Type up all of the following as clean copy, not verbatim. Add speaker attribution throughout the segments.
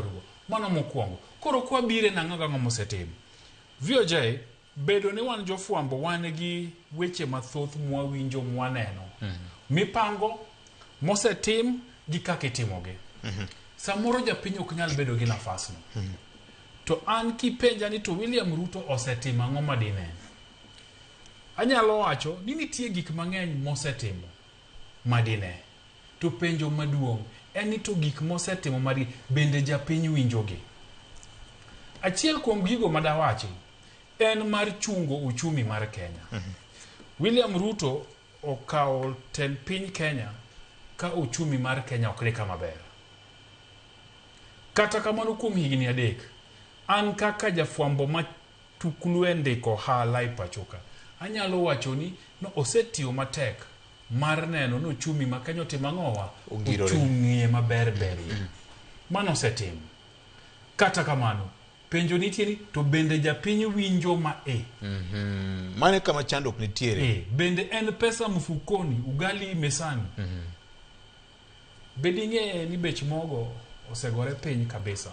Speaker 1: rugo. Mano mokwongo. Koro kwa bire na ng'aga mosetim. VOJ bedo ni wan jofwambo wan gi weche mathoth mwawinjo mwaneno. Mipango mosetim gi kaka itimogi. Samoro japiny ok nyal bedo gi nafasno. To an kipenja ni to William Ruto osetimo ang'o madine? Anyalo wacho ni nitie gik mang'eny mosetimo madine. To penjo maduong' en ni to gik mosetimo madine bende japiny winjogi. Achiel kuom gigo madawachi en mar chungo uchumi mar Kenya. William Ruto okawo ten piny Kenya ka uchumi mar Kenya ok ni kama ber. Kata kamano kuom higni 3 an kaka jafwambo matuklu ndiko hala pachoka anyalo wacho ni no osetiyo matek mar neno no uchumi ma Kenya timang'owa ochung'ie maber berie. Mano osetim. Kata kamano penjo nitie ni to bende japiny winjo
Speaker 2: mane kama chandok nitiere
Speaker 1: bende en pesa mfukoni ugali mesani. Bende ing'e ni bech mogo osegore piny kabisa.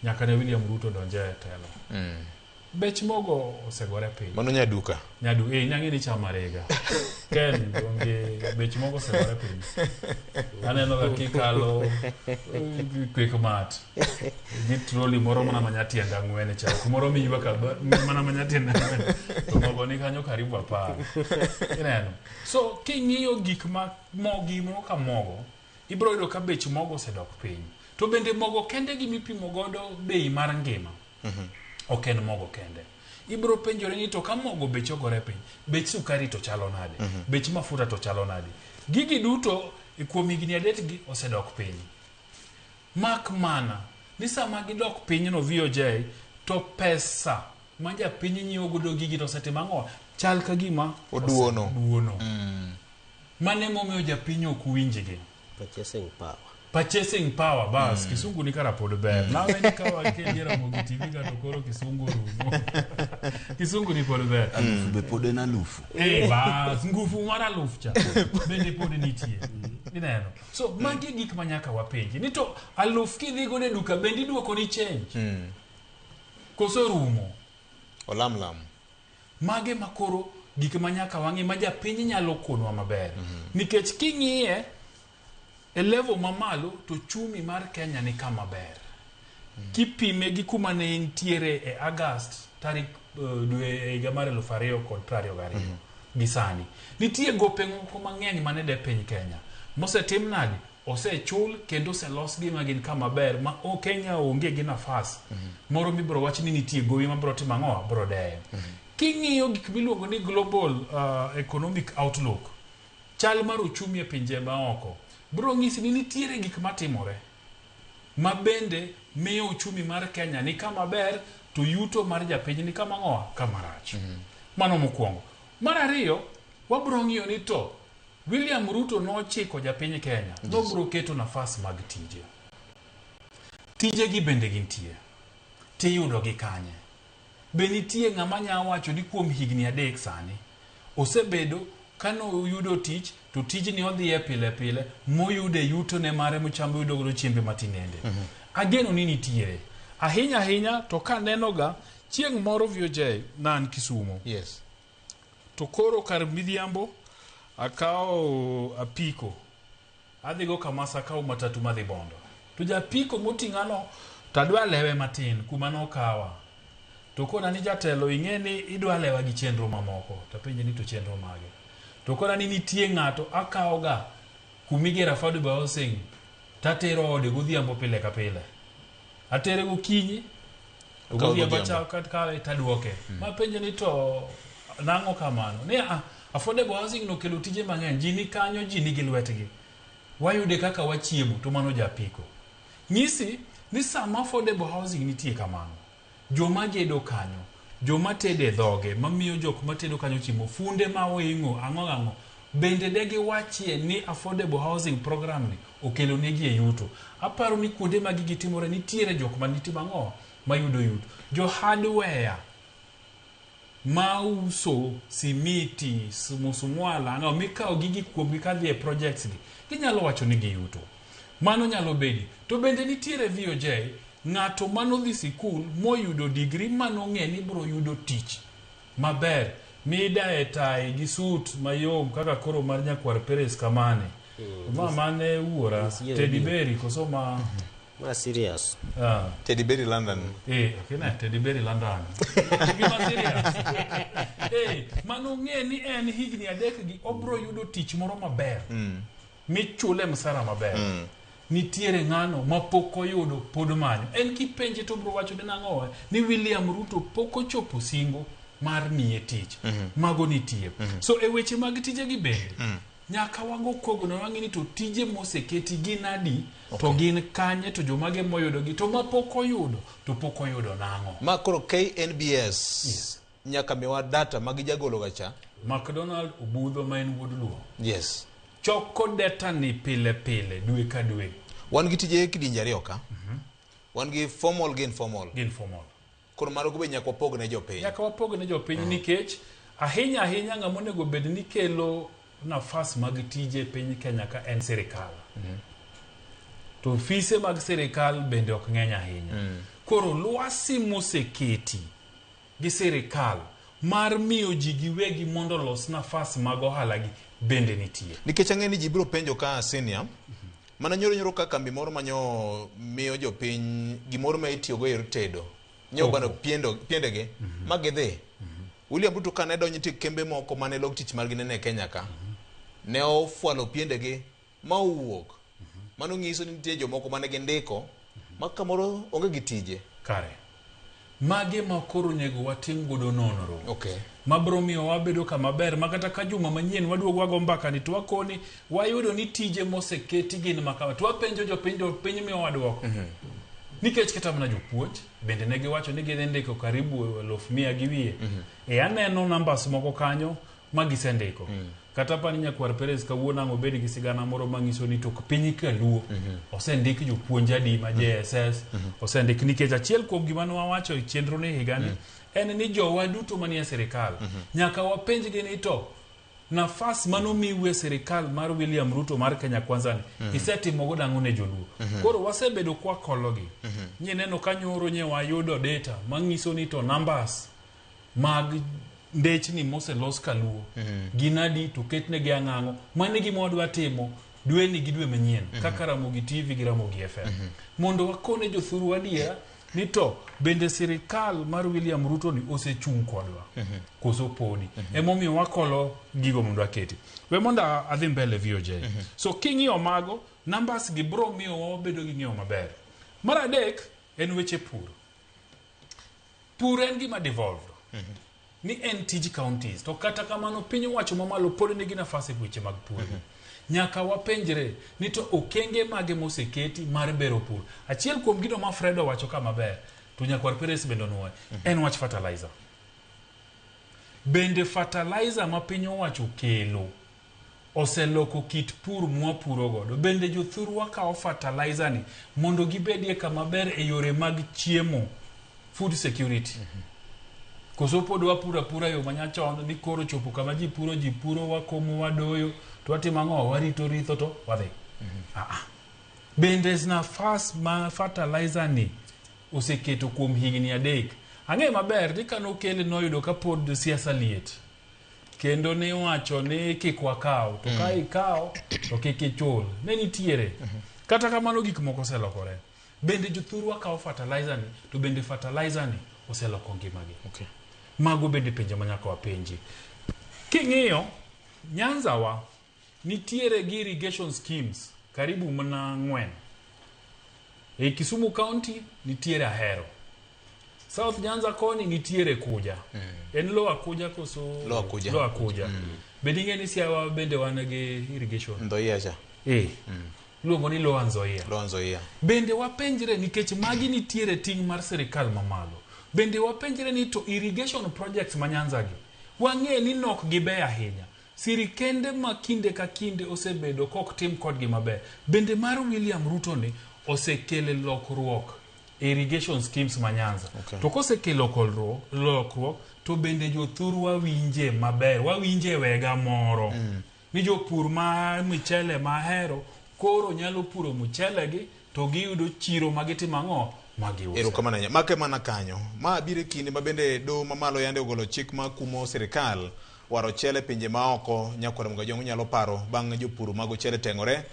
Speaker 1: Nyaka ne William Ruto donje telo. Bech mogo osegore piny.
Speaker 2: Mano nyaduka.
Speaker 1: Nyang'e ni chamarega. Ken donge bech mogo osegore piny. Aneno ga kikalo Quickmart. Gi troli moro mana manyatienda 4 cha. Kumoro miywa ka mana manyatienda 4. To mogo ni kanyo karibu 10. Ineno. So king'iyo gik ma mogi moro ka mogo ibro yudo ka bech mogo osedok piny. To bende mogo kende gi mipimo godo bei mar ngima. Ok en mogo kende. Ibro penjore ni to ka mogo bech ogore piny, bech sukari to chalo nade, bech mafuta to chalo nade. Gigi duto kuom higni 3 gi osedok piny. Mak mana ni sama gidok piny no VOJ to pesa ma japiny nyiewo godo gigi to setimo ang'o chal ka gima
Speaker 2: oduono.
Speaker 1: Mane momiyo japiny ok winjgi. Purchasing power bas kisungu ni kara pod ber. Nawe ni kawa kediera mogi TV ga to koro kisungu rumo. Kisungu ni pod ber.
Speaker 3: Alufu be pod en alufu.
Speaker 1: Bas ngufu mara alufu cha. Bende pod nitie. Ineno. So magi gik manyaka wapenji. Ni to alufu kidhi gode duka bendi duoko ni change. Koso rumo.
Speaker 2: Olamlam.
Speaker 1: Mage makoro gik manyaka wang'e ma japiny nyalo konwa maber. Nikech king'iye level mamalo to chumi mar Kenya ni kama ber. Kipime gi kuma ne intiere e August tarik dwe higa mar 2022 gisani. Nitie gope moko mang'eny mane de piny Kenya. Mosetim nadi? Osechul kendo oselos gi magin kama ber ma Kenya onge gi nafas. Moro mibro wach ni nitie gowi ma bro timo ang'o bro deyo. King'iyo gik miluongo ni global economic outlook. Chal mar uchumi e pinje maoko. Bro ng'isi ni nitiere gik matimore ma bende miyo uchumi mar Kenya ni kama ber to yuto mar japiny ni kama ng'oa kama rach. Mano mokwongo. Mar ariyo wabro ng'iyo ni to William Ruto nochiko japiny Kenya nobro keto nafas mag tije. Tije gi bende gintie. Tiyudo gi kanye. Be nitie ng'ama nyawacho ni kuom higni 3 sani osebedo kano yudo tich to tijni odhiye pile pile moyude yuto ne mare mochambo yudo godo chiembe matinende. Ageno ni nitiere. Ahinya to ka nenoga chieng' moro VOJ nan Kisumo.
Speaker 2: Yes.
Speaker 1: To koro kar midhiambo akao apiko. Adhigo kamasa akao matatu madhi Bondo. To japiko moting'ano tadwa lewe matin kuma nokawa. To kona ni jatelo ing'eni idwa lewa gi chenro mamoko. Tapenje ni to chenro mage. To kona ni nitie ng'ato akaoga kumigera affordable housing tatero ode godhiambo pile ka pile. Atere gokinyi godhiambo kale taduoke. Mapenje ni to nang'o kamano. Ni affordable housing no kelo tije mang'eny. Ji ni kanyo, ji nigi lwetgi. Wayude kaka wachiemo to mano japiko. Nyisi ni sama affordable housing nitie kamano. Joma gedo kanyo, joma tede dhoge, mamiyo jok matedo kanyo chiemo, funde ma oing'o ang'o bende degi wachie ni affordable housing program ni okelo negi e yuto. Aparo ni kuonde ma gigi timore nitiere jok ma nitimo ang'o mayudo yuto. Jo hardware mauso simiti, musumwala ang'o mikao gigi kuom kadhi e projects gi. Ginyalo wacho ni giyuto. Mano nyalo bedi. To bende nitiere VOJ, ng'ato mano dhi sikul moyudo degree mano ng'e ni bro yudo tich maber. Mida e tai gi suit mayom kaka koro mar nyakwar Peres kamane. Ma mane uora Teddy Berry koso ma
Speaker 3: serious.
Speaker 2: Teddy Berry London.
Speaker 1: Okay, Teddy Berry London. Gima serious. Mano ng'e ni en higni adek gi obro yudo tich moro maber. Michule msara maber. Nitiere ng'ano ma pok oyudo pod manyo. En kipenje to bro wacho ni nang'owe ni William Ruto pok ochopo singo mar miye tich. Mago nitie. So e weche mag tije gi bende. Nyaka wago kogno wang'ini to tije moseketi gin adi, to gin kanye, to jomage moyudo gi, to ma pok oyudo, to pok oyudo nang'o.
Speaker 2: Ma koro KNBS nyaka miwa data magi jagolo gacha.
Speaker 1: McDonald Obudho ma en wuod Luo.
Speaker 2: Yes.
Speaker 1: Choko data ni pile pile, dwe ka dwe.
Speaker 2: Wan gi tije kidinje ariyo ka. Wan gi formal gi informal.
Speaker 1: Gin formal.
Speaker 2: Koro maro go be nyaka wapog ne jopiny.
Speaker 1: Nyaka wapog ne jopiny nikech ahinya ng'ama onego bed ni kelo nafas mag tije piny Kenya ka en sirikal. To ofise mag sirikal bende ok ng'eny ahinya. Koro lwasi moseketi gi sirikal mar miyo ji giwegi mondo los nafas mag ohala gi bende nitie.
Speaker 2: Nikech ang'eni ji biro penjo ka senior, mana nyoro ka kambi moro manyo miyo jopiny gimoro ma itiyogo e tedo. Nyo bano piendege magidhi. William Ruto ka ne donjo nitie kembe moko mane lok tich margi ne Kenya ka. Ne ofwalo piendege ma owuok. Mano ng'iso ni nitie jomoko mane gindiko ma kamoro onge gi tije.
Speaker 1: Kare. Mage ma koro nego watim godo nonro.
Speaker 2: Okay.
Speaker 1: Mabro miyo wabedo kama ber makata ka juma manyien waduogo wago mbaka ni to wakoni wayudo ni tije moseketi gin makama. To wapenjo jopiny miyo waduoko. Nikech kata mana jopuonj bende ne giwacho ni gidhi ndiko karibu 100,000 gi wiye. Aneno numbers moko kanyo ma gisendiko. Kata pani nyakwar Peres kawuono ang'o bedi gi sigana moro mangiso ni tok piny kaluo osendik jopuonj adi ma JSS osendik nikech achiel kuom gima ne wawacho chenro ne higani en ni jowa duto manie sirikal nyaka wapenj gi ni to nafas mano miwe sirikal mar William Ruto mar Kenya Kwanza ni isetimo go dang'o ne joluo. Koro wasebedo kwa kologi. Nyeneno kanyoro wayudo data mangiso ni to numbers mag ndechni moselos kaluo ginadi to ketne gi ang'ang'o mane gima wadwa timo dwe ni gi dwe manyien kaka Ramogi TV gi Ramogi FM mondo wakone jothuru adiera ni to bende sirikal mar William Ruto ni osechung kodwa koso podi emomiyo wakolo gigo mondo aketi we mondo adhi mbele VOJ. So king'iyo mago numbers gi bro miyo wabedo gi ng'iyo maber. Mar adek en weche pur. Pur en gima devolved ni en tij counties to kata kamano piny owacho mamalo pod nigi nafas e weche mag pur. Nyaka wapenjre ni to okenge mage moseketi mar bero pur. Achiel kuom gido ma Fredo wacho kama ber to nyakwar Peres bende nuoye en wach fertilizer. Bende fertilizer ma piny owacho kelo oseloko kit pur mwapuro godo. Bende jothuru wakawo fertilizer ni mondo gibedie kama ber e yore mag chiemo, food security. Koso pod wapura yo manyachon ni koro chopo kama ji puro wakomo wadoyo to watimo ang'o warito ritho to wadhi. Bende nafas ma fertilizer ni oseketo kuom higni adek. Ang'e maber ni kano kele noyudo ka pod siasa liet. Kendo ne wacho ni kik wakaw to ka ikaw to kik ichul. Ne nitiere. Kata kamano gik moko oselokore. Bende jothuru wakawo fertilizer ni to bende fertilizer ni oseloko ngimagi.
Speaker 2: Okay.
Speaker 1: Mago bende penje manyaka wapenji. King'iyo Nyanza wa nitiere gi irrigation schemes karibu mana 4. E Kisumu County nitiere Ahero. South Nyanza koni nitiere Kuja. En Lower Kuja koso Lower Kuja. Bende ni siawa bende wan gi irrigation.
Speaker 2: Ndoia cha.
Speaker 1: Luongo ni Lower Nzoia.
Speaker 2: Lower Nzoia.
Speaker 1: Bende wapenjre nikech magi nitiere ting' mar sirikal mamalo. Bende wapenjre ni to irrigation projects manyanza gi wang'e ni nok gibe ahinya. Sirikende ma kinde ka kinde osebedo kok tim kodgi maber. Bende mar William Ruto ni osekele lokruok irrigation schemes manyanza.
Speaker 2: Okay.
Speaker 1: To kosekelo lokruok to bende jothuru wawinje maber, wawinje wega moro. Ni jopur ma michele ma Ahero koro nyalo puro mchelegi to giyudo chiro magitimo ang'o magiuso.
Speaker 2: Erokamano make mana kanyo ma bire kinde ma bende do mamalo yande ogolo chik ma kumo sirikal waro chele pinje maoko nyakwara mga jongo nyalo paro bang' jopur mago chele teng'ore